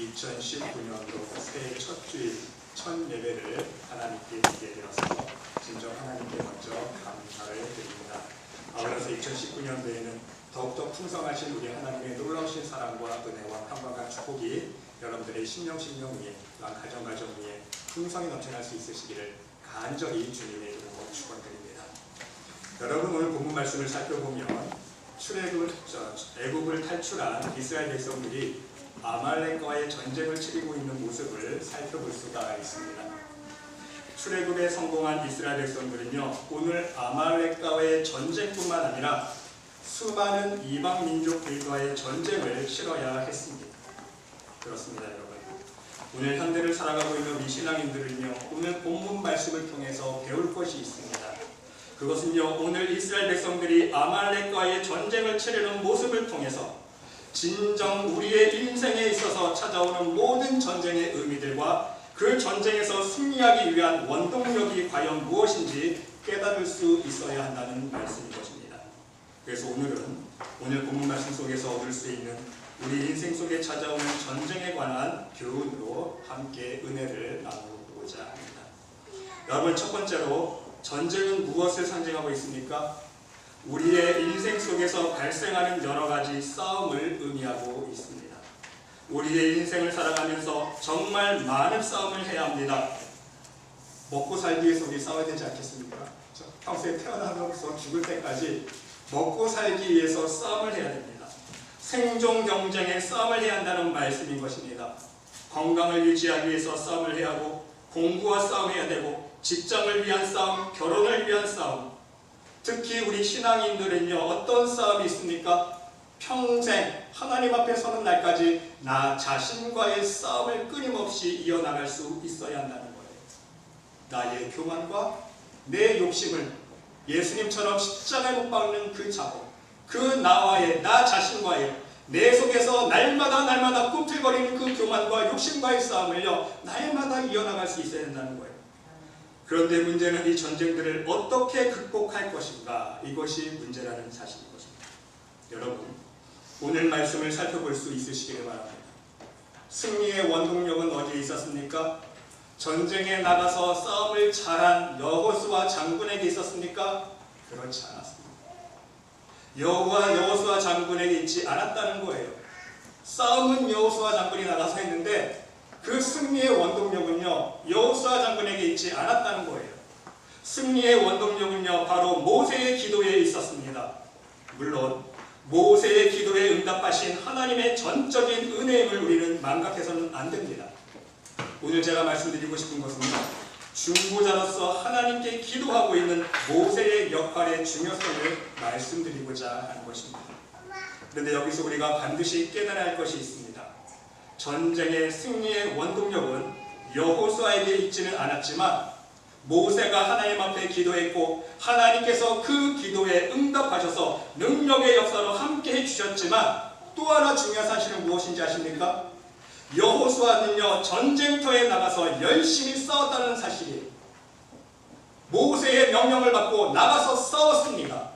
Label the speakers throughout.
Speaker 1: 2019년도 새해 첫 주일 첫 예배를 하나님께 드리게 되어서 진정 하나님께 먼저 감사를 드립니다. 아울러서 2019년도에는 더욱더 풍성하신 우리 하나님의 놀라우신 사랑과 은혜와 평강과 축복이 여러분들의 심령 위에, 또한 가정 위에 풍성히 넘쳐날 수 있으시기를 간절히 주님의 이름으로 축원드립니다. 여러분, 오늘 본문 말씀을 살펴보면 애굽을 탈출한 이스라엘 백성들이 아말렉과의 전쟁을 치르고 있는 모습을 살펴볼 수가 있습니다. 출애굽에 성공한 이스라엘 백성들은요, 오늘 아말렉과의 전쟁뿐만 아니라 수많은 이방 민족들과의 전쟁을 치러야 했습니다. 그렇습니다, 여러분. 오늘 현대를 살아가고 있는 우리 신앙인들은요, 오늘 본문 말씀을 통해서 배울 것이 있습니다. 그것은요, 오늘 이스라엘 백성들이 아말렉과의 전쟁을 치르는 모습을 통해서 진정 우리의 인생에 있어서 찾아오는 모든 전쟁의 의미들과 그 전쟁에서 승리하기 위한 원동력이 과연 무엇인지 깨달을 수 있어야 한다는 말씀인 것입니다. 그래서 오늘 본문 말씀 속에서 얻을 수 있는 우리 인생 속에 찾아오는 전쟁에 관한 교훈으로 함께 은혜를 나누고자 합니다. 여러분, 첫 번째로 전쟁은 무엇을 상징하고 있습니까? 우리의 인생 속에서 발생하는 여러 가지 싸움을 의미하고 있습니다. 우리의 인생을 살아가면서 정말 많은 싸움을 해야 합니다. 먹고 살기 위해서 우리 싸워야 되지 않겠습니까? 평소에 태어나면서 죽을 때까지 먹고 살기 위해서 싸움을 해야 됩니다. 생존 경쟁에 싸움을 해야 한다는 말씀인 것입니다. 건강을 유지하기 위해서 싸움을 해야 하고, 공부와 싸움해야 되고, 직장을 위한 싸움, 결혼을 위한 싸움. 특히 우리 신앙인들은요, 어떤 싸움이 있습니까? 평생 하나님 앞에 서는 날까지 나 자신과의 싸움을 끊임없이 이어나갈 수 있어야 한다는 거예요. 나의 교만과 내 욕심을 예수님처럼 십자가에 못 박는 그 작업, 그 나 자신과의 내 속에서 날마다 꿈틀거리는 그 교만과 욕심과의 싸움을요, 날마다 이어나갈 수 있어야 된다는 거예요. 그런데 문제는 이 전쟁들을 어떻게 극복할 것인가, 이것이 문제라는 사실인 것입니다. 여러분, 오늘 말씀을 살펴볼 수 있으시기를 바랍니다. 승리의 원동력은 어디에 있었습니까? 전쟁에 나가서 싸움을 잘한 여호수아 장군에게 있었습니까? 그렇지 않았습니다. 여호수아 장군에게 있지 않았다는 거예요. 싸움은 여호수아 장군이 나가서 했는데 그 승리의 원동력은요, 여호수아 장군에게 있지 않았다는 거예요. 승리의 원동력은요, 바로 모세의 기도에 있었습니다. 물론 모세의 기도에 응답하신 하나님의 전적인 은혜임을 우리는 망각해서는 안 됩니다. 오늘 제가 말씀드리고 싶은 것은요, 중보자로서 하나님께 기도하고 있는 모세의 역할의 중요성을 말씀드리고자 하는 것입니다. 그런데 여기서 우리가 반드시 깨달아야 할 것이 있습니다. 전쟁의 승리의 원동력은 여호수아에게 있지는 않았지만 모세가 하나님 앞에 기도했고 하나님께서 그 기도에 응답하셔서 능력의 역사로 함께 해주셨지만, 또 하나 중요한 사실은 무엇인지 아십니까? 여호수아는요, 전쟁터에 나가서 열심히 싸웠다는 사실이에요. 모세의 명령을 받고 나가서 싸웠습니다.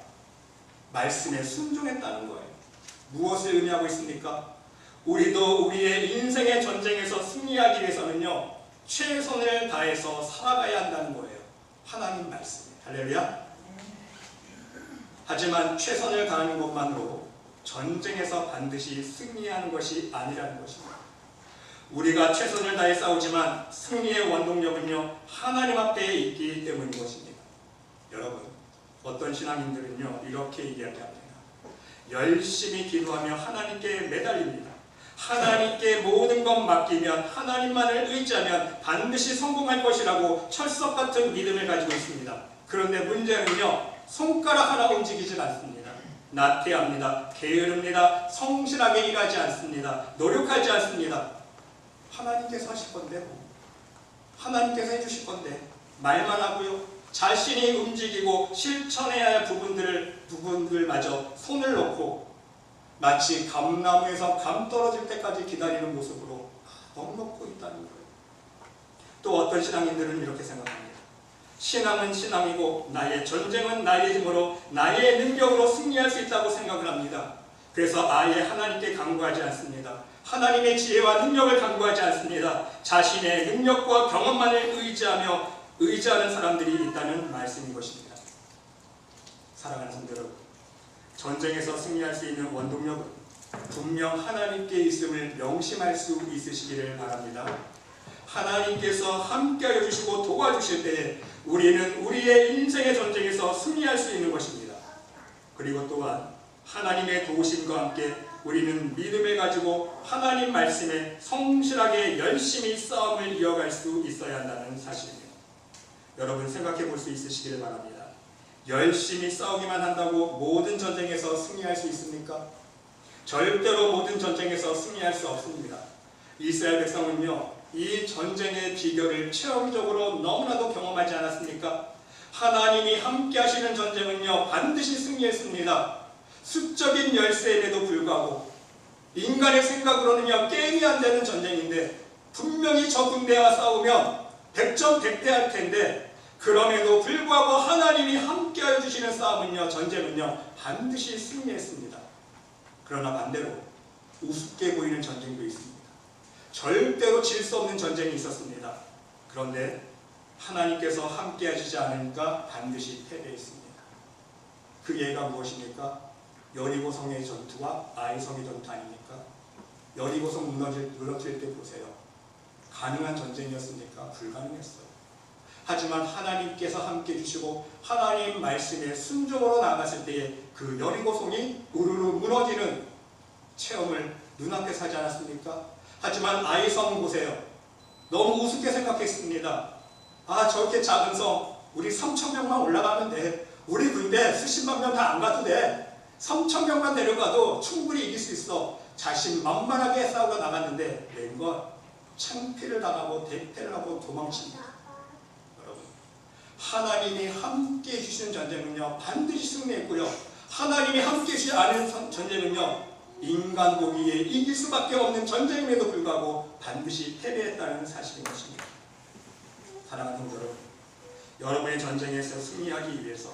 Speaker 1: 말씀에 순종했다는 거예요. 무엇을 의미하고 있습니까? 우리도 우리의 인생의 전쟁에서 승리하기 위해서는요, 최선을 다해서 살아가야 한다는 거예요. 하나님 말씀. 할렐루야. 하지만 최선을 다하는 것만으로 전쟁에서 반드시 승리하는 것이 아니라는 것입니다. 우리가 최선을 다해 싸우지만 승리의 원동력은요, 하나님 앞에 있기 때문인 것입니다. 여러분, 어떤 신앙인들은요, 이렇게 이야기합니다. 열심히 기도하며 하나님께 매달립니다. 하나님께 모든 것 맡기면, 하나님만을 의지하면 반드시 성공할 것이라고 철석 같은 믿음을 가지고 있습니다. 그런데 문제는요, 손가락 하나 움직이질 않습니다. 나태합니다. 게으릅니다. 성실하게 일하지 않습니다. 노력하지 않습니다. 하나님께서 하실 건데, 하나님께서 해주실 건데 말만 하고요, 자신이 움직이고 실천해야 할 부분들마저 손을 놓고 마치 감나무에서 감 떨어질 때까지 기다리는 모습으로 넉넉고 있다는 거예요. 또 어떤 신앙인들은 이렇게 생각합니다. 신앙은 신앙이고 나의 전쟁은 나의 힘으로, 나의 능력으로 승리할 수 있다고 생각을 합니다. 그래서 아예 하나님께 간구하지 않습니다. 하나님의 지혜와 능력을 강구하지 않습니다. 자신의 능력과 경험만을 의지하는 사람들이 있다는 말씀인 것입니다. 사랑하는 성도 여러분, 전쟁에서 승리할 수 있는 원동력은 분명 하나님께 있음을 명심할 수 있으시기를 바랍니다. 하나님께서 함께하여 주시고 도와주실 때에 우리는 우리의 인생의 전쟁에서 승리할 수 있는 것입니다. 그리고 또한 하나님의 도우심과 함께 우리는 믿음을 가지고 하나님 말씀에 성실하게 열심히 싸움을 이어갈 수 있어야 한다는 사실입니다. 여러분 생각해 볼 수 있으시기를 바랍니다. 열심히 싸우기만 한다고 모든 전쟁에서 승리할 수 있습니까? 절대로 모든 전쟁에서 승리할 수 없습니다. 이스라엘 백성은요, 이 전쟁의 비결을 체험적으로 너무나도 경험하지 않았습니까? 하나님이 함께 하시는 전쟁은요, 반드시 승리했습니다. 수적인 열세임에도 불구하고 인간의 생각으로는요, 게임이 안 되는 전쟁인데 분명히 저 군대와 싸우면 백전백대할 텐데 그럼에도 불구하고 하나님이 함께하여 주시는 싸움은요, 전쟁은요, 반드시 승리했습니다. 그러나 반대로 우습게 보이는 전쟁도 있습니다. 절대로 질 수 없는 전쟁이 있었습니다. 그런데 하나님께서 함께 하시지 않으니까 반드시 패배했습니다. 그 예가 무엇입니까? 여리고성의 전투와 아이성의 전투 아닙니까? 여리고성 무너질 때 보세요. 가능한 전쟁이었습니까? 불가능했어요. 하지만 하나님께서 함께 해주시고 하나님 말씀에 순종으로 나갔을 때에 그 여리고성이 우르르 무너지는 체험을 눈앞에 하지 않았습니까? 하지만 아이성 보세요. 너무 우습게 생각했습니다. 아, 저렇게 작은 성 우리 3,000명만 올라가면 돼. 우리 군대 수십만 명 다 안 가도 돼. 3,000명만 내려가도 충분히 이길 수 있어. 자신만만하게 싸우고 나갔는데 웬걸 창피를 당하고 대패를 하고 도망칩니다. 여러분, 하나님이 함께 해주시는 전쟁은요, 반드시 승리했고요. 하나님이 함께 해주지 않은 전쟁은요, 인간 보기에 이길 수밖에 없는 전쟁임에도 불구하고 반드시 패배했다는 사실인 것입니다. 사랑하는 여러분, 여러분의 전쟁에서 승리하기 위해서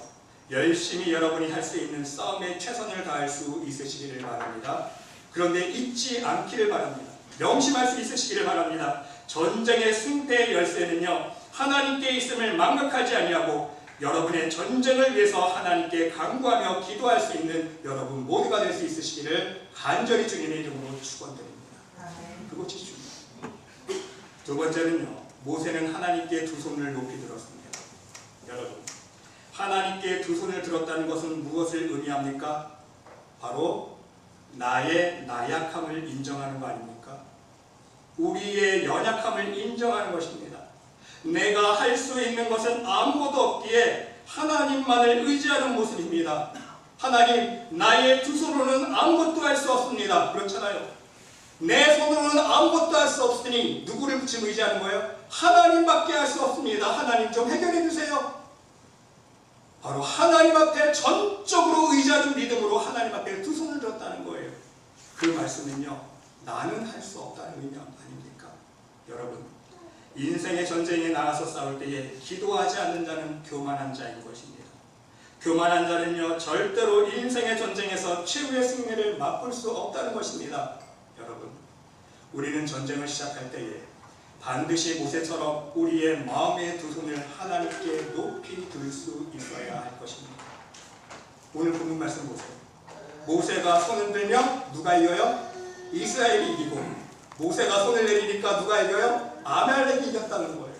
Speaker 1: 열심히 여러분이 할 수 있는 싸움에 최선을 다할 수 있으시기를 바랍니다. 그런데 잊지 않기를 바랍니다. 명심할 수 있으시기를 바랍니다. 전쟁의 승패의 열쇠는요, 하나님께 있음을 망각하지 아니하고 여러분의 전쟁을 위해서 하나님께 간구하며 기도할 수 있는 여러분 모두가 될 수 있으시기를 간절히 주님의 이름으로 축원드립니다. 그것이 중요합니다. 두 번째는요, 모세는 하나님께 두 손을 높이 들었습니다. 여러분, 하나님께 두 손을 들었다는 것은 무엇을 의미합니까? 바로 나의 나약함을 인정하는 거 아닙니까? 우리의 연약함을 인정하는 것입니다. 내가 할 수 있는 것은 아무것도 없기에 하나님만을 의지하는 모습입니다. 하나님, 나의 두 손으로는 아무것도 할 수 없습니다. 그렇잖아요. 내 손으로는 아무것도 할 수 없으니 누구를 붙임 의지하는 거예요? 하나님밖에 할 수 없습니다. 하나님 좀 해결해 주세요. 바로 하나님 앞에 전적으로 의지하는 믿음으로 하나님 앞에 두 손을 들었다는 거예요. 그 말씀은요, 나는 할 수 없다는 의미 아닙니까? 여러분, 인생의 전쟁에 나가서 싸울 때에 기도하지 않는 자는 교만한 자인 것입니다. 교만한 자는요, 절대로 인생의 전쟁에서 최후의 승리를 맛볼 수 없다는 것입니다. 여러분, 우리는 전쟁을 시작할 때에 반드시 모세처럼 우리의 마음의 두 손을 하나님께 높이 들 수 있어야 할 것입니다. 오늘 본문 말씀 보세요. 모세가 손을 들면 누가 이겨요? 이스라엘이 이기고, 모세가 손을 내리니까 누가 이겨요? 아말렉이 이겼다는 거예요.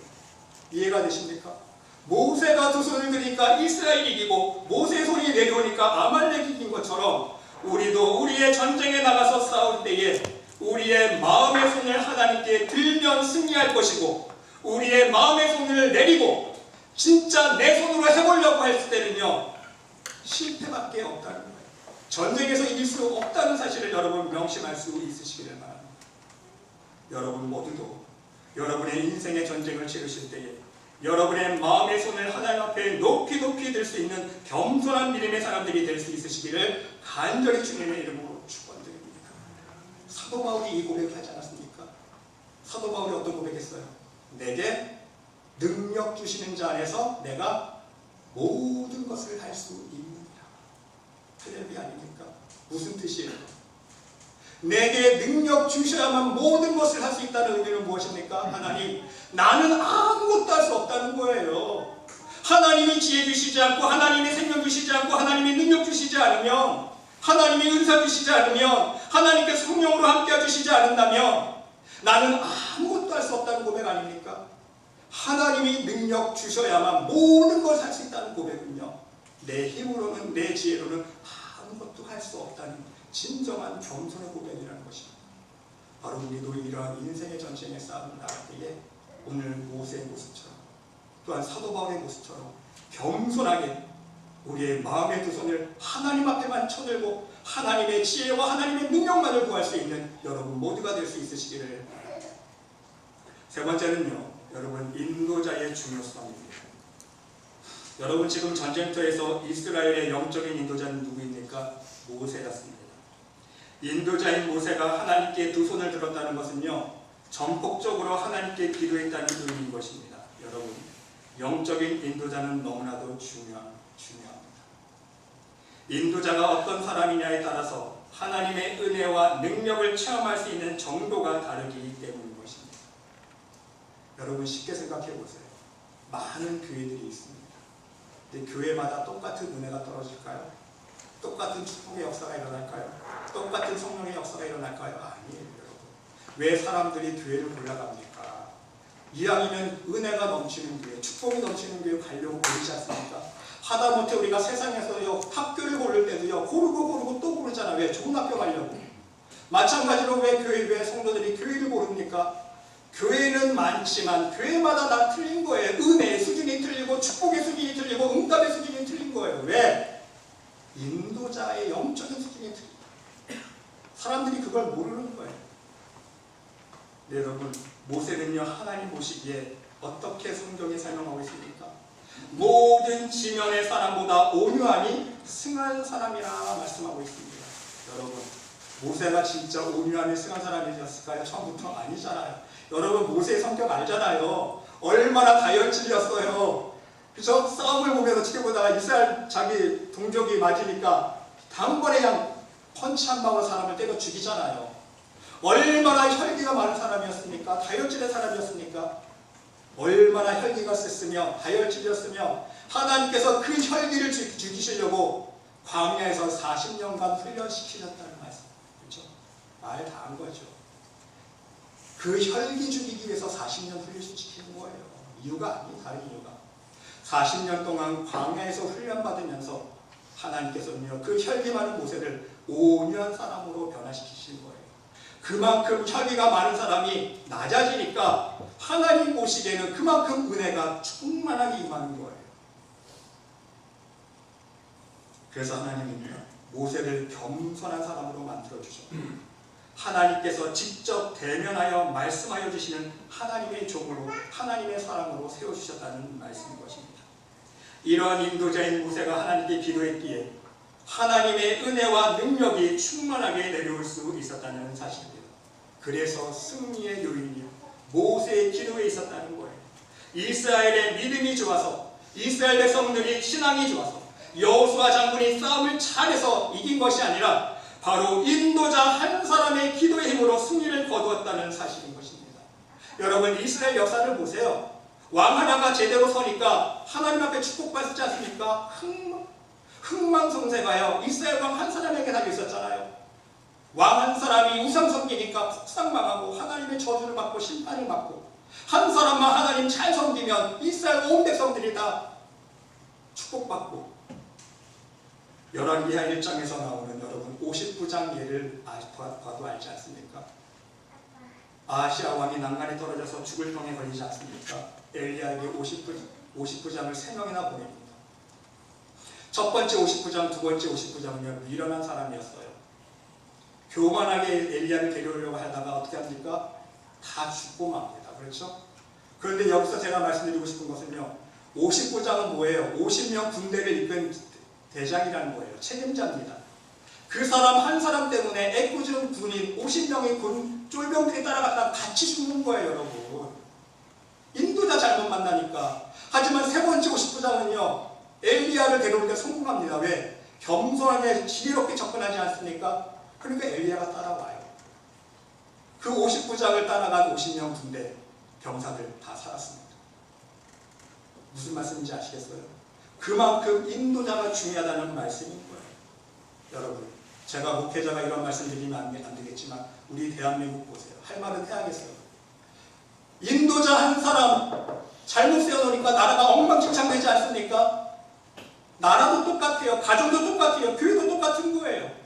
Speaker 1: 이해가 되십니까? 모세가 두 손을 들니까 이스라엘이 이기고, 모세의 손이 내려오니까 아말렉이 이긴 것처럼 우리도 우리의 전쟁에 나가서 싸울 때에 우리의 마음의 손을 하나님께 들면 승리할 것이고, 우리의 마음의 손을 내리고 진짜 내 손으로 해보려고 할 때는요, 실패밖에 없다는 거예요. 전쟁에서 이길 수 없다는 사실을 여러분 명심할 수 있으시기를 바랍니다. 여러분 모두도 여러분의 인생의 전쟁을 치르실 때에 여러분의 마음의 손을 하나님 앞에 높이 높이 들 수 있는 겸손한 믿음의 사람들이 될 수 있으시기를 간절히 주님의 이름으로 축원드립니다. 사도 바울이 이 고백을 하지 않았습니까? 사도 바울이 어떤 고백했어요? 내게 능력 주시는 자 안에서 내가 모든 것을 할 수 있느니라. 할렐루야 아닙니까? 무슨 뜻이에요? 내게 능력 주셔야만 모든 것을 할 수 있다는 의미는 무엇입니까? 하나님, 나는 아무것도 할 수 없다는 거예요. 하나님이 지혜 주시지 않고, 하나님이 생명 주시지 않고, 하나님이 능력 주시지 않으면, 하나님이 은사 주시지 않으면, 하나님께서 성령으로 함께 해주시지 않는다면 나는 아무것도 할 수 없다는 고백 아닙니까? 하나님이 능력 주셔야만 모든 걸 할 수 있다는 고백은요, 내 힘으로는, 내 지혜로는 아무것도 할 수 없다는 진정한 겸손의 고백이라는 것입니다. 바로 우리도 이러한 인생의 전쟁에 싸움을 나갈 때에 오늘 모세의 모습처럼, 또한 사도 바울의 모습처럼 겸손하게 우리의 마음의 두 손을 하나님 앞에만 쳐들고 하나님의 지혜와 하나님의 능력만을 구할 수 있는 여러분 모두가 될 수 있으시기를. 세 번째는요, 여러분, 인도자의 중요성입니다. 여러분, 지금 전쟁터에서 이스라엘의 영적인 인도자는 누구입니까? 모세였습니다. 인도자인 모세가 하나님께 두 손을 들었다는 것은요, 전폭적으로 하나님께 기도했다는 의미인 것입니다. 여러분, 영적인 인도자는 너무나도 중요합니다. 인도자가 어떤 사람이냐에 따라서 하나님의 은혜와 능력을 체험할 수 있는 정도가 다르기 때문인 것입니다. 여러분, 쉽게 생각해 보세요. 많은 교회들이 있습니다. 근데 교회마다 똑같은 은혜가 떨어질까요? 똑같은 축복의 역사가 일어날까요? 똑같은 성령의 역사가 일어날까요? 아니에요, 여러분. 왜 사람들이 교회를 골라갑니까? 이왕이면 은혜가 넘치는 교회, 축복이 넘치는 교회 가려고 고르지 않습니까? 하다못해 우리가 세상에서요, 학교를 고를 때도요, 고르고 또 고르잖아요. 왜? 좋은 학교 가려고. 마찬가지로 왜 성도들이 교회를 고릅니까? 교회는 많지만 교회마다 다 틀린 거예요. 은혜의 수준이 틀리고 축복의 수준이 틀리고 응답의 수준이 틀린 거예요. 왜? 인도자의 영적인 수준이 틀린, 사람들이 그걸 모르는 거예요. 네, 여러분, 모세는요, 하나님 보시기에 어떻게 성경에 설명하고 있습니까? 모든 지면의 사람보다 온유함이 승한 사람이라 말씀하고 있습니다. 여러분, 모세가 진짜 온유함이 승한 사람이었을까요? 처음부터 아니잖아요. 여러분, 모세의 성격 알잖아요. 얼마나 다혈질이었어요. 그죠? 싸움을 보면서 어떻게 보다가 이스라엘 자기 동족이 맞으니까 단번에 그냥 펀치 한 방으로 사람을 때려 죽이잖아요. 얼마나 혈기가 많은 사람이었습니까? 다혈질의 사람이었습니까? 얼마나 혈기가 셌으며 다혈질이었으며 하나님께서 그 혈기를 죽이시려고 광야에서 40년간 훈련시키셨다는 말씀. 그렇죠? 말 다 한 거죠. 그 혈기 죽이기 위해서 40년 훈련시키는 거예요. 이유가 아니에요. 다른 이유가. 40년 동안 광야에서 훈련받으면서 하나님께서는요, 그 혈기 많은 모세를 온유한 사람으로 변화시키신 거예요. 그만큼 혈기가 많은 사람이 낮아지니까 하나님 보시기에는 그만큼 은혜가 충만하게 임하는 거예요. 그래서 하나님은요, 모세를 겸손한 사람으로 만들어주셨고 하나님께서 직접 대면하여 말씀하여 주시는 하나님의 종으로, 하나님의 사람으로 세워주셨다는 말씀인 것입니다. 이러한 인도자인 모세가 하나님께 기도했기에 하나님의 은혜와 능력이 충만하게 내려올 수 있었다는 사실입니다. 그래서 승리의 요인이 모세의 기도에 있었다는 거예요. 이스라엘의 믿음이 좋아서, 이스라엘 백성들이 신앙이 좋아서, 여호수아 장군이 싸움을 잘해서 이긴 것이 아니라 바로 인도자 한 사람의 기도의 힘으로 승리를 거두었다는 사실인 것입니다. 여러분, 이스라엘 역사를 보세요. 왕 하나가 제대로 서니까 하나님 앞에 축복받지 않습니까? 흥망성쇠가요, 이스라엘 왕 한 사람에게 달려 있었잖아요. 왕 한 사람이 우상 섬기니까 폭삭망하고 하나님의 저주를 받고 심판을 받고, 한 사람만 하나님 잘 섬기면 이스라엘 온 백성들이 다 축복받고. 열왕기하 1장에서 나오는 여러분 59장 예를 봐도 알지 않습니까? 아하시아 왕이 난간에 떨어져서 죽을 병에 걸리지 않습니까? 엘리야에게 59장을 3명이나 보냅니다. 첫 번째 59장, 두 번째 59장은요, 미련한 사람이었어요. 교만하게 엘리야를 데려오려고 하다가 어떻게 합니까? 다 죽고 맙니다. 그렇죠? 그런데 여기서 제가 말씀드리고 싶은 것은요, 59장은 뭐예요? 50명 군대를 이끈 대장이라는 거예요. 책임자입니다. 그 사람 한 사람 때문에 애꿎은 군인 50명의 군 쫄병들이 따라갔다가 같이 죽는 거예요, 여러분. 인도자 잘못 만나니까. 하지만 세 번째 59장은요, 엘리야를 데려오는데 성공합니다. 왜? 겸손하게 지혜롭게 접근하지 않습니까? 그러니까 엘리야가 따라와요. 그 50부장을 따라간 50명 군대 병사들 다 살았습니다. 무슨 말씀인지 아시겠어요? 그만큼 인도자가 중요하다는 말씀인 거예요. 여러분, 제가 목회자가 이런 말씀 드리면 안 되겠지만 우리 대한민국 보세요. 할 말은 해야겠어요. 인도자 한 사람 잘못 세워놓으니까 나라가 엉망진창되지 않습니까? 나라도 똑같아요. 가정도 똑같아요. 교회도 똑같은 거예요.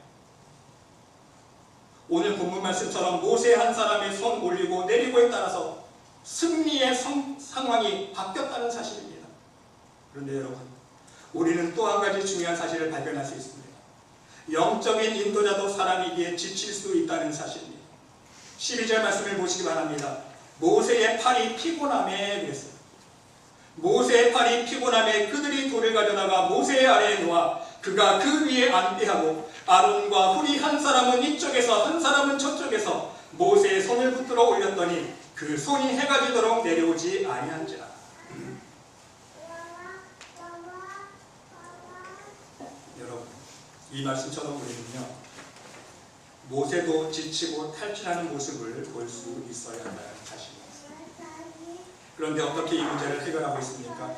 Speaker 1: 오늘 본문 말씀처럼 모세 한 사람의 손 올리고 내리고에 따라서 승리의 상황이 바뀌었다는 사실입니다. 그런데 여러분, 우리는 또 한 가지 중요한 사실을 발견할 수 있습니다. 영적인 인도자도 사람이기에 지칠 수 있다는 사실입니다. 12절 말씀을 보시기 바랍니다. 모세의 팔이 피곤함에 그랬어요. 모세의 팔이 피곤함에 그들이 돌을 가져다가 모세의 아래에 놓아 그가 그 위에 앉게 하고 아론과 훌이 한 사람은 이쪽에서 한 사람은 저쪽에서 모세의 손을 붙들어 올렸더니 그 손이 해가 지도록 내려오지 아니한지라. 여러분, 이 말씀처럼 우리는요, 모세도 지치고 탈진하는 모습을 볼 수 있어야 한다는 사실입니다. 그런데 어떻게 이 문제를 해결하고 있습니까?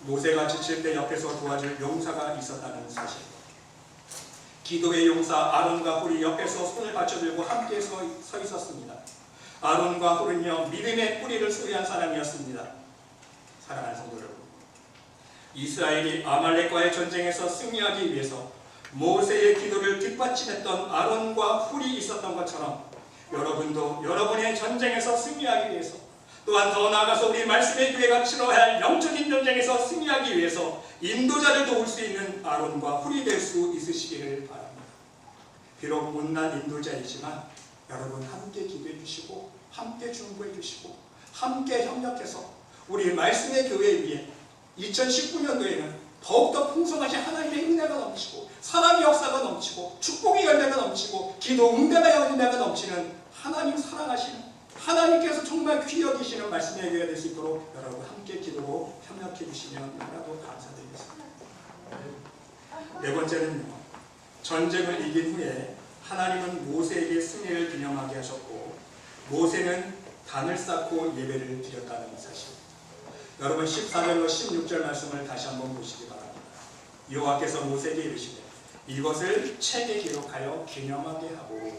Speaker 1: 모세가 지칠 때 옆에서 도와줄 용사가 있었다는 사실입니다. 기도의 용사 아론과 훌이 옆에서 손을 받쳐들고 함께 서 있었습니다. 아론과 훌은요, 믿음의 뿌리를 소유한 사람이었습니다. 사랑하는 성도 여러분, 이스라엘이 아말렉과의 전쟁에서 승리하기 위해서 모세의 기도를 뒷받침했던 아론과 훌이 있었던 것처럼 여러분도 여러분의 전쟁에서 승리하기 위해서, 또한 더 나아가서 우리 말씀의 교회가 치러야 할 영적인 전쟁에서 승리하기 위해서 인도자를 도울 수 있는 아론과 훌이 될 수 있으시기를 바랍니다. 비록 못난 인도자이지만 여러분 함께 기도해 주시고 함께 중보해 주시고 함께 협력해서 우리 말씀의 교회 위에 2019년도에는 더욱더 풍성하신 하나님의 은혜가 넘치고 사랑의 역사가 넘치고 축복의 열매가 넘치고 기도 응답의 열매가 넘치는 하나님 사랑하시는 하나님께서 정말 귀히 여기시는 말씀의 교회가 될 수 있도록 여러분 함께 기도로 협력해 주시면 너무나도 감사드리겠습니다. 네 번째는요, 전쟁을 이긴 후에 하나님은 모세에게 승리를 기념하게 하셨고 모세는 단을 쌓고 예배를 드렸다는 사실. 여러분 14절로 16절 말씀을 다시 한번 보시기 바랍니다. 여호와께서 모세에게 이르시되 이것을 책에 기록하여 기념하게 하고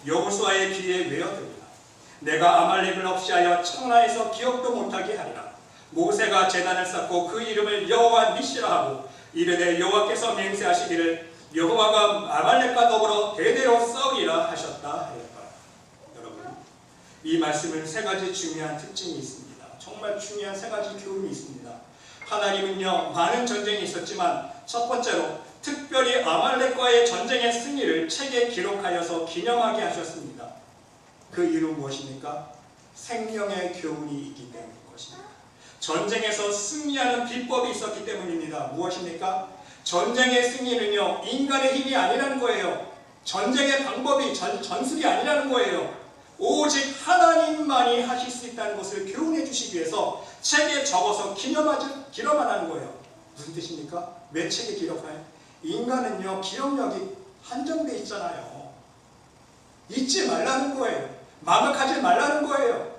Speaker 1: 여호수아의 귀에 외어드리라. 내가 아말렉을 없이하여 청라에서 기억도 못하게 하리라. 모세가 제단을 쌓고 그 이름을 여호와 니시라 하고 이르되 여호와께서 맹세하시기를 여호와가 아말렉과 더불어 대대로 싸우리라 하셨다 하였다. 여러분, 이 말씀은 세 가지 중요한 특징이 있습니다. 정말 중요한 세 가지 교훈이 있습니다. 하나님은요, 많은 전쟁이 있었지만 첫 번째로 특별히 아말렉과의 전쟁의 승리를 책에 기록하여서 기념하게 하셨습니다. 그 이유는 무엇입니까? 생명의 교훈이 있기 때문인 것입니다. 전쟁에서 승리하는 비법이 있었기 때문입니다. 무엇입니까? 전쟁의 승리는요, 인간의 힘이 아니라는 거예요. 전쟁의 방법이 전술이 아니라는 거예요. 오직 하나님만이 하실 수 있다는 것을 교훈해 주시기 위해서 책에 적어서 기록하라는 거예요. 무슨 뜻입니까? 왜 책에 기록해요? 인간은요, 기억력이 한정돼 있잖아요. 잊지 말라는 거예요. 망각하지 말라는 거예요.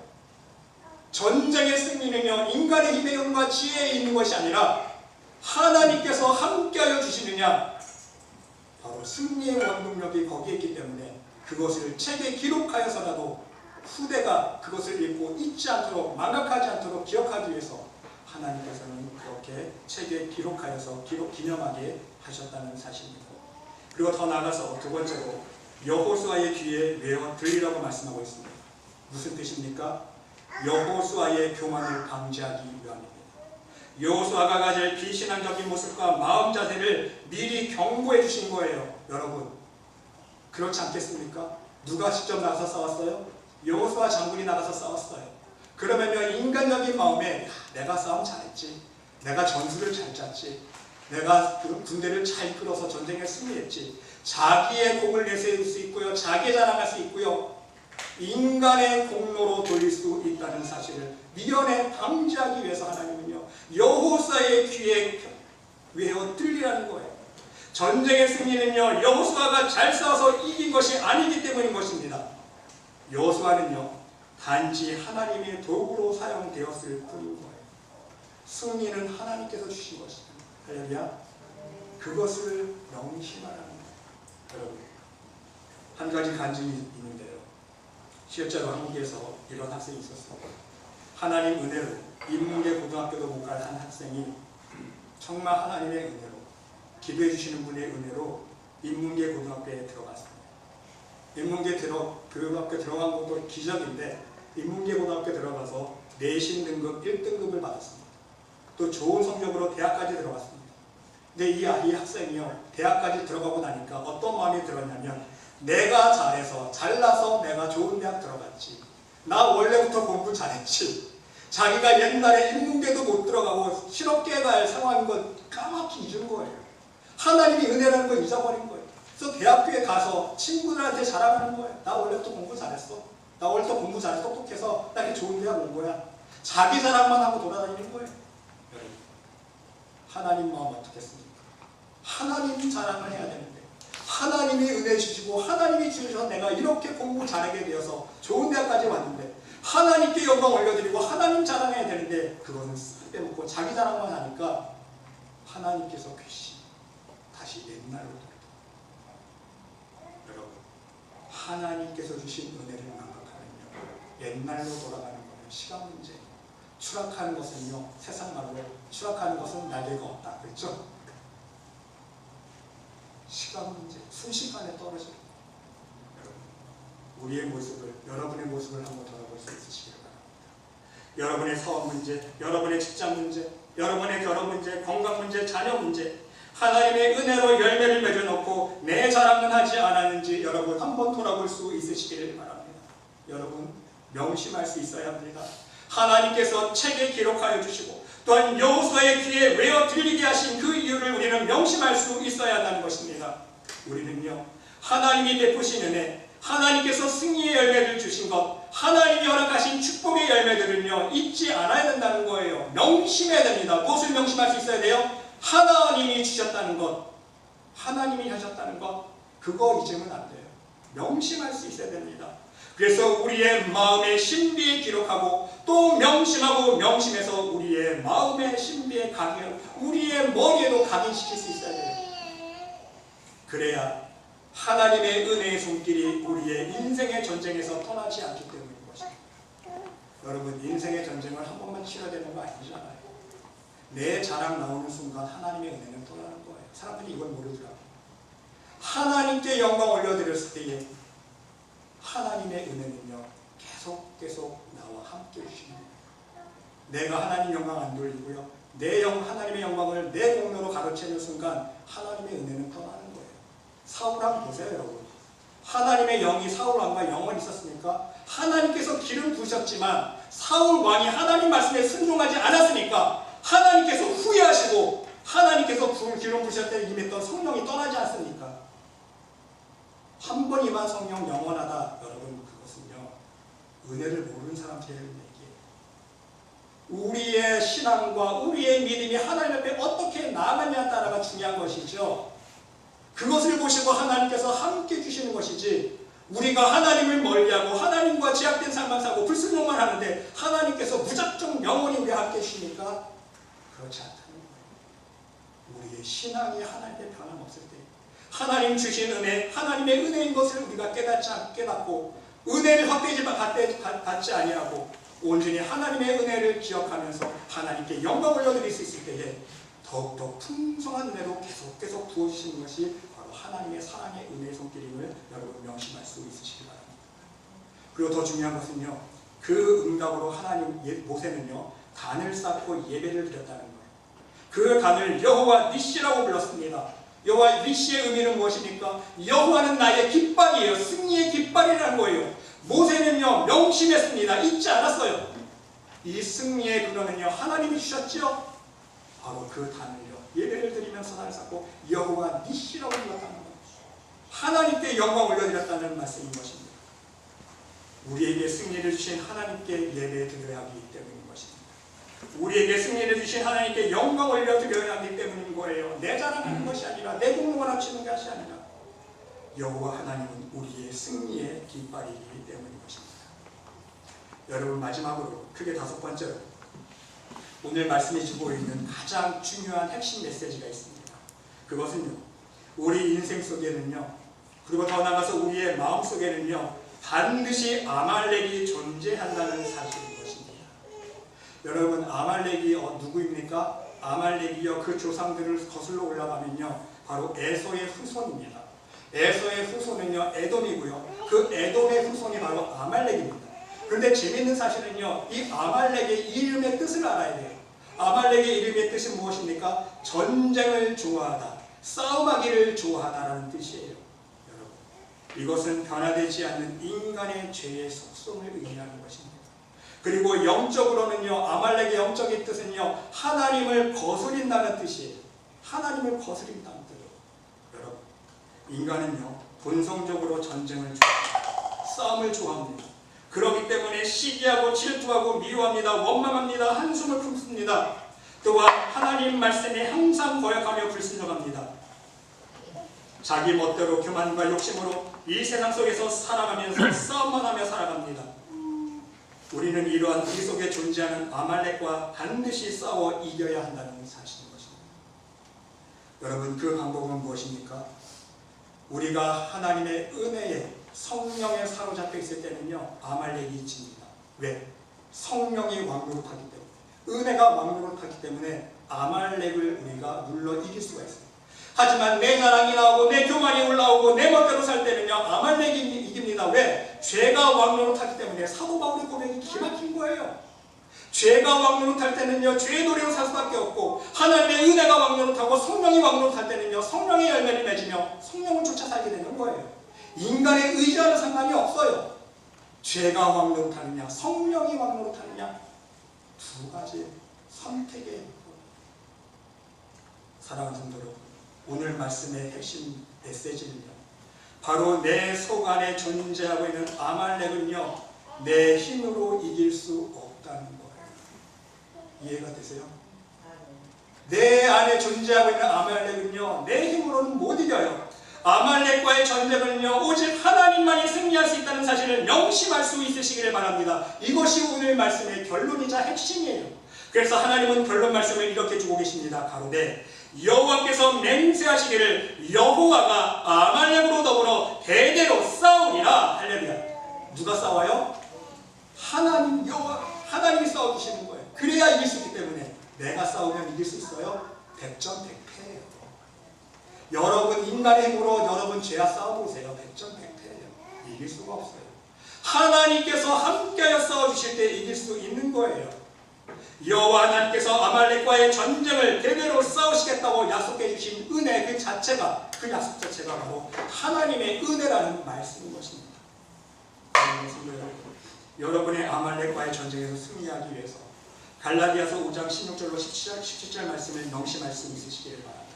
Speaker 1: 전쟁의 승리는요, 인간의 힘의 용과 지혜에 있는 것이 아니라 하나님께서 함께하여 주시느냐, 바로 승리의 원동력이 거기에 있기 때문에 그것을 책에 기록하여서라도 후대가 그것을 읽고 잊지 않도록, 망각하지 않도록 기억하기 위해서 하나님께서는 그렇게 책에 기록하여서 기념하게 하셨다는 사실입니다. 그리고 더 나아가서 두 번째로 여호수아의 귀에 외워 들리라고 말씀하고 있습니다. 무슨 뜻입니까? 여호수아의 교만을 방지하기 위함입니다. 여호수아가 가질 비신앙적인 모습과 마음 자세를 미리 경고해 주신 거예요. 여러분, 그렇지 않겠습니까? 누가 직접 나가서 싸웠어요? 여호수아 장군이 나가서 싸웠어요. 그러면요, 인간적인 마음에 내가 싸움 잘했지, 내가 전술을 잘 짰지, 내가 그 군대를 잘 이끌어서 전쟁에 승리했지, 자기의 공을 내세울 수 있고요, 자기 자랑할 수 있고요, 인간의 공로로 돌릴 수 있다는 사실을 미연에 방지하기 위해서 하나님은요, 여호수아의 귀에 외워 들리라는 거예요. 전쟁의 승리는요, 여호수아가 잘 싸워서 이긴 것이 아니기 때문인 것입니다. 여호수아는요 단지 하나님의 도구로 사용되었을 뿐인 거예요. 승리는 하나님께서 주신 것입니다. 할렐루야. 그것을 명심하라는 거예요. 여러분, 한 가지 간증이 있는데요. 실제로 한국에서 이런 학생이 있었어요. 하나님 은혜로 인문계 고등학교도 못 갈 한 학생이 정말 하나님의 은혜로 기도해 주시는 분의 은혜로 인문계 고등학교에 들어갔습니다. 인문계 고등학교 들어간 것도 기적인데 인문계 고등학교 들어가서 내신 등급 1등급을 받았습니다. 또 좋은 성적으로 대학까지 들어갔습니다. 근데 이 학생이요 대학까지 들어가고 나니까 어떤 마음이 들었냐면 내가 잘나서 내가 좋은 대학 들어갔지. 나 원래부터 공부 잘했지. 자기가 옛날에 인문계도 못 들어가고 실업계 갈 상황인 걸 까맣게 잊은 거예요. 하나님이 은혜라는 걸 잊어버린 거예요. 그래서 대학교에 가서 친구들한테 자랑하는 거예요. 나 원래부터 공부 잘했어. 나 원래부터 공부 잘해서 똑똑해서 나 이렇게 좋은 대학 온 거야. 자기 자랑만 하고 돌아다니는 거예요. 여러분, 하나님 마음 어떻겠습니까? 하나님 자랑을 해야 되는데 하나님이 은혜 주시고 하나님이 주셔서 내가 이렇게 공부 잘하게 되어서 좋은 대학까지 왔는데 하나님께 영광 올려드리고 하나님 자랑해야 되는데 그거는 싹 빼먹고 자기 자랑만 하니까 하나님께서 귀신 다시 옛날로 돌아가. 여러분, 하나님께서 주신 은혜를 망각하면요 옛날로 돌아가는 거는 시간 문제. 추락하는 것은요 세상 말로 추락하는 것은 날개가 없다 그랬죠? 시간 문제, 순식간에 떨어져요. 여러분, 우리의 모습을, 여러분의 모습을 한번 돌아볼 수 있으시길 바랍니다. 여러분의 사업 문제, 여러분의 직장 문제, 여러분의 결혼 문제, 건강 문제, 자녀 문제, 하나님의 은혜로 열매를 맺어놓고 내 자랑은 하지 않았는지 여러분 한번 돌아볼 수 있으시길 바랍니다. 여러분, 명심할 수 있어야 합니다. 하나님께서 책에 기록하여 주시고 또한 여호수아의 귀에 외어 들리게 하신 그 이유를 우리는 명심할 수 있어야 한다는 것입니다. 우리는요 하나님이 베푸신 은혜, 하나님께서 승리의 열매를 주신 것, 하나님이 허락하신 축복의 열매들은요 잊지 않아야 된다는 거예요. 명심해야 됩니다. 무엇을 명심할 수 있어야 돼요? 하나님이 주셨다는 것, 하나님이 하셨다는 것, 그거 잊으면 안 돼요. 명심할 수 있어야 됩니다. 그래서 우리의 마음의 신비에 기록하고 또 명심하고 명심해서 우리의 마음의 신비에 우리의 머리에도 각인시킬 수 있어야 돼요. 그래야 하나님의 은혜의 손길이 우리의 인생의 전쟁에서 떠나지 않기 때문인 것입니다. 여러분, 인생의 전쟁을 한 번만 치러야 되는 거 아니잖아요. 내 자랑 나오는 순간 하나님의 은혜는 떠나는 거예요. 사람들이 이걸 모르더라고요. 하나님께 영광 올려드렸을 때에 하나님의 은혜는요 계속 나와 함께 주시는 거예요. 내가 하나님 영광 안 돌리고요 하나님의 영광을 내 공로로 가로채는 순간 하나님의 은혜는 떠나는 거예요. 사울 왕 보세요 여러분. 하나님의 영이 사울 왕과 영원히 있었습니까? 하나님께서 기름 부으셨지만 사울 왕이 하나님 말씀에 순종하지 않았으니까 하나님께서 후회하시고 하나님께서 기름 부으실 때 임했던 성령이 떠나지 않습니까? 한 번 임한 성령 영원하다. 여러분, 그것은요 은혜를 모르는 사람들의 얘기예요. 우리의 신앙과 우리의 믿음이 하나님 앞에 어떻게 나아가냐에 따라가 중요한 것이죠. 그것을 보시고 하나님께서 함께 주시는 것이지, 우리가 하나님을 멀리하고 하나님과 제약된 삶만 살고 불순종만 하는데 하나님께서 무작정 영원히 우리 함께 주십니까? 그렇지 않다는 거예요. 우리의 신앙이 하나님께 변함없을 때 하나님 주신 은혜, 하나님의 은혜인 것을 우리가 깨닫고 은혜를 헛되이 받지 아니하고 온전히 하나님의 은혜를 기억하면서 하나님께 영광 올려드릴 수 있을 때에 더욱더 풍성한 은혜로 계속 부어주시는 것이 바로 하나님의 사랑의 은혜의 손길임을 여러분 명심할 수 있으시기 바랍니다. 그리고 더 중요한 것은요, 그 응답으로 모세는요 단을 쌓고 예배를 드렸다는 거예요. 그 단을 여호와 니시라고 불렀습니다. 여호와 니시의 의미는 무엇입니까? 여호와는 나의 깃발이에요. 승리의 깃발이라는 거예요. 모세는요 명심했습니다. 잊지 않았어요. 이 승리의 근원은요 하나님이 주셨죠. 바로 그 단을요 예배를 드리면서 단을 쌓고 여호와 니시라고 불렀다는 거예요. 하나님께 영광 올려드렸다는 말씀인 것입니다. 우리에게 승리를 주신 하나님께 예배 드려야 하기 때문인 것입니다. 우리에게 승리를 주신 하나님께 영광 올려드려야 하기 때문인 거예요. 내 자랑하는 것이 아니라 내 공로만 합치는 것이 아니라 여호와 하나님은 우리의 승리의 깃발이기 때문인 것입니다. 여러분, 마지막으로 크게 5번째로 오늘 말씀이 주고 있는 가장 중요한 핵심 메시지가 있습니다. 그것은요, 우리 인생 속에는요, 그리고 더 나아가서 우리의 마음 속에는요, 반드시 아말렉이 존재한다는 사실인 것입니다. 여러분, 아말렉이 누구입니까? 아말렉이요, 그 조상들을 거슬러 올라가면요, 바로 에서의 후손입니다. 에서의 후손은요, 에돔이고요, 그 에돔의 후손이 바로 아말렉입니다. 그런데 재미있는 사실은요, 이 아말렉의 이름의 뜻을 알아야 돼요. 아말렉의 이름의 뜻은 무엇입니까? 전쟁을 좋아하다, 싸움하기를 좋아하다라는 뜻이에요. 여러분, 이것은 변화되지 않는 인간의 죄의 속성을 의미하는 것입니다. 그리고 영적으로는요, 아말렉의 영적인 뜻은요, 하나님을 거스린다는 뜻이에요. 하나님을 거스린다는 뜻이에요. 여러분, 인간은요, 본성적으로 전쟁을 좋아합니다. 싸움을 좋아합니다. 그렇기 때문에 시기하고 질투하고 미워합니다. 원망합니다. 한숨을 품습니다. 또한 하나님 말씀에 항상 거역하며 불순종합니다. 자기 멋대로 교만과 욕심으로 이 세상 속에서 살아가면서 싸움만 하며 살아갑니다. 우리는 이러한 우리 속에 존재하는 아말렉과 반드시 싸워 이겨야 한다는 사실인 것입니다. 여러분, 그 방법은 무엇입니까? 우리가 하나님의 은혜에 성령에 사로잡혀 있을 때는요, 아말렉이 집니다. 왜? 성령이 왕노릇하기 때문에, 은혜가 왕노릇하기 때문에 아말렉을 우리가 눌러 이길 수가 있어요. 하지만 내 자랑이 나오고 내 교만이 올라오고 내 멋대로 살 때는요, 아말렉이 이깁니다. 왜? 죄가 왕노릇하기 때문에. 사도 바울의 고백이 기막힌 거예요. 죄가 왕노릇할 때는요, 죄의 노래로 살 수밖에 없고, 하나님의 은혜가 왕노릇하고 성령이 왕노릇할 때는요, 성령의 열매를 맺으며 성령을 쫓아 살게 되는 거예요. 인간의 의지와는 상관이 없어요. 죄가 왕노릇하느냐, 성령이 왕노릇하느냐, 두 가지 선택의. 사랑하는 성도 여러분, 오늘 말씀의 핵심 메시지는요, 바로 내 속 안에 존재하고 있는 아말렉은요, 내 힘으로 이길 수 없다는 거예요. 이해가 되세요? 내 안에 존재하고 있는 아말렉은요, 내 힘으로는 못 이겨요. 아말렉과의 전쟁은요, 오직 하나님만이 승리할 수 있다는 사실을 명심할 수 있으시기를 바랍니다. 이것이 오늘 말씀의 결론이자 핵심이에요. 그래서 하나님은 결론 말씀을 이렇게 주고 계십니다. 가로되 여호와께서 맹세하시기를 여호와가 아말렉으로 더불어 대대로 싸우리라. 할렐루야. 누가 싸워요? 하나님, 여호와, 하나님이 싸워주시는 거예요. 그래야 이길 수 있기 때문에. 내가 싸우면 이길 수 있어요? 백전백패예요. 여러분 인간의 힘으로 여러분 죄와 싸워보세요. 백전백패예요. 이길 수가 없어요. 하나님께서 함께하여 싸워주실 때 이길 수 있는 거예요. 여호와 하나님께서 아말렉과의 전쟁을 대대로 싸우시겠다고 약속해 주신 은혜 그 자체가, 그 약속 자체가 바로 하나님의 은혜라는 말씀인 것입니다. 여러분의 아말렉과의 전쟁에서 승리하기 위해서 갈라디아서 5장 16절로 17절 말씀을 명심할 수 있으시기를 바랍니다.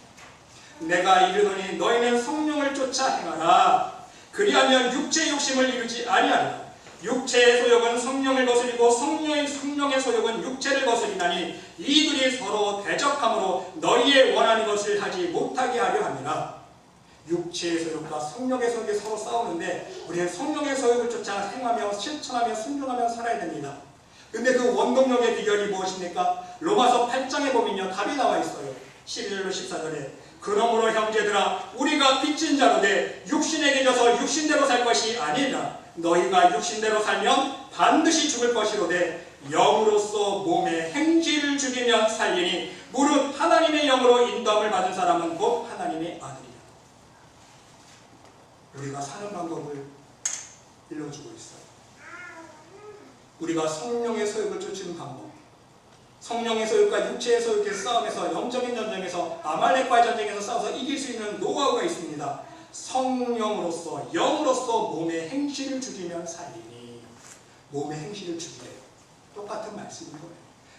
Speaker 1: 내가 이르노니 너희는 성령을 쫓아 행하라. 그리하면 육체의 욕심을 이루지 아니하리라. 육체의 소욕은 성령을 거스리고 성령의 소욕은 육체를 거스리나니 이들이 서로 대적함으로 너희의 원하는 것을 하지 못하게 하려 함이라. 육체의 소욕과 성령의 소욕이 서로 싸우는데 우리는 성령의 소욕을 쫓아 행하며 실천하며 순종하며 살아야 됩니다. 근데 그 원동력의 비결이 무엇입니까? 로마서 8장에 보면요, 답이 나와 있어요. 11절로 14절에 그러므로 형제들아 우리가 빚진 자로 돼 육신에게 져서 육신대로 살 것이 아니라 너희가 육신대로 살면 반드시 죽을 것이로되 영으로서 몸의 행실을 죽이면 살리니 무릇 하나님의 영으로 인도함을 받은 사람은 곧 하나님의 아들이라. 우리가 사는 방법을 일러주고 있어요. 우리가 성령의 소욕을 쫓는 방법, 성령의 소욕과 육체의 소욕의 싸움에서, 영적인 전쟁에서, 아말렉과의 전쟁에서 싸워서 이길 수 있는 노하우가 있습니다. 성령으로서, 영으로서 몸의 행실을 죽이면 살리니. 몸의 행실을 죽이래요. 똑같은 말씀인 거예요.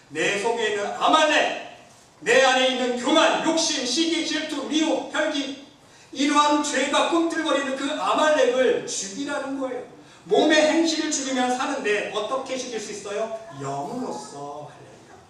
Speaker 1: 내 속에 있는 아말렉, 내 안에 있는 교만, 욕심, 시기, 질투, 미혹, 혈기, 이러한 죄가 꿈틀거리는 그 아말렉을 죽이라는 거예요. 몸의 행실을 죽이면 사는데 어떻게 죽일 수 있어요? 영으로서. 할렐루야.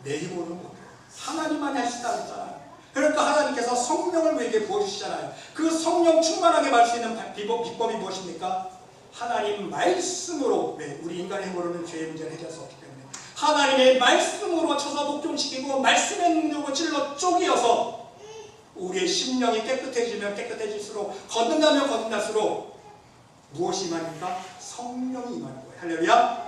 Speaker 1: 내 힘으로는 못해요. 하나님만이 하시다고 했잖아요. 그러니까 하나님께서 성령을 우리에게 부어주시잖아요. 그 성령 충만하게 말 수 있는 비법이 무엇입니까? 하나님 말씀으로, 우리 인간의 힘으로는 죄의 문제를 해결할 수 없기 때문에 하나님의 말씀으로 쳐서 복종시키고 말씀의 능력으로 찔러 쪼개어서 우리의 심령이 깨끗해지면 깨끗해질수록 거듭나면 거듭날수록 무엇이 임하니까? 성령이 임하는 거예요. 할렐루야.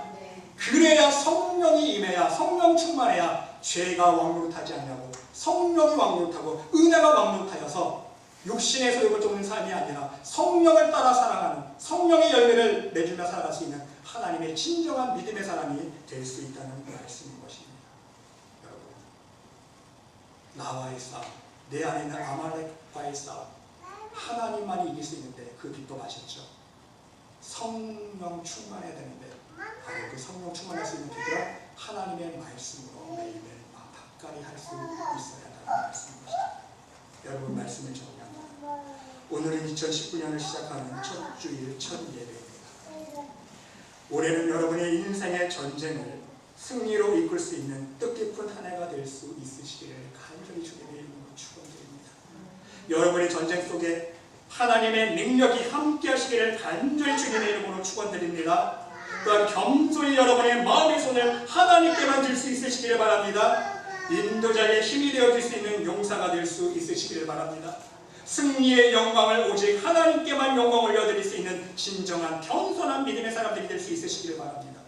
Speaker 1: 그래야 성령이 임해야, 성령 충만해야 죄가 왕노릇하지 않냐고, 성령이 왕노릇하고 은혜가 왕노릇하여서 육신의 소욕을 쫓는 삶이 아니라 성령을 따라 살아가는, 성령의 열매를 맺으며 살아갈 수 있는 하나님의 진정한 믿음의 사람이 될 수 있다는 말씀인 것입니다. 여러분, 나와의 싸움, 내 안에 있는 아말렉과의 싸움, 하나님만이 이길 수 있는데 그 비법 아셨죠? 성령 충만해야 되는데 바로 그 성령 충만할 수 있는 비결은 하나님의 말씀으로 매일매일 밥가리 할 수 있어야 한다는 말씀인 것입니다. 여러분, 말씀을 정리합니다. 오늘은 2019년을 시작하는 첫 주일 첫 예배입니다. 올해는 여러분의 인생의 전쟁을 승리로 이끌 수 있는 뜻깊은 한 해가 될 수 있으시기를 간절히 주님의 이름으로 축원드립니다. 여러분의 전쟁 속에 하나님의 능력이 함께 하시기를 간절히 주님의 이름으로 축원드립니다. 또한 겸손히 여러분의 마음의 손을 하나님께만 들 수 있으시기를 바랍니다. 인도자의 힘이 되어줄 수 있는 용사가 될 수 있으시기를 바랍니다. 승리의 영광을 오직 하나님께만 영광 올려드릴 수 있는 진정한 겸손한 믿음의 사람들이 될 수 있으시기를 바랍니다.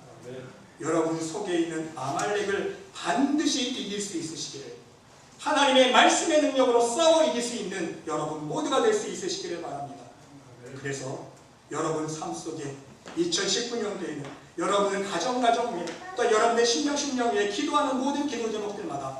Speaker 1: 여러분 속에 있는 아말렉을 반드시 이길 수 있으시기를, 하나님의 말씀의 능력으로 싸워 이길 수 있는 여러분 모두가 될 수 있으시기를 바랍니다. 그래서 여러분 삶 속에 2019년도에는 여러분은 가정 위에, 또 여러분의 심령 위에 기도하는 모든 기도 제목들마다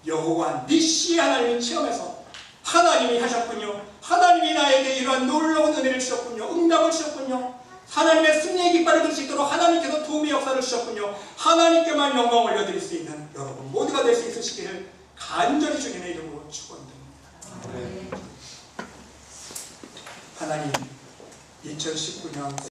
Speaker 1: 여호와 니시 하나님을 체험해서 하나님이 하셨군요, 하나님이 나에게 이러한 놀라운 은혜를 주셨군요, 응답을 주셨군요, 하나님의 승리의 깃발을 들 수 있도록 하나님께서 도움의 역사를 주셨군요, 하나님께만 영광 올려드릴 수 있는 여러분 모두가 될 수 있으시기를 간절히 주님의 이름으로 축원드립니다. 하나님, 2019년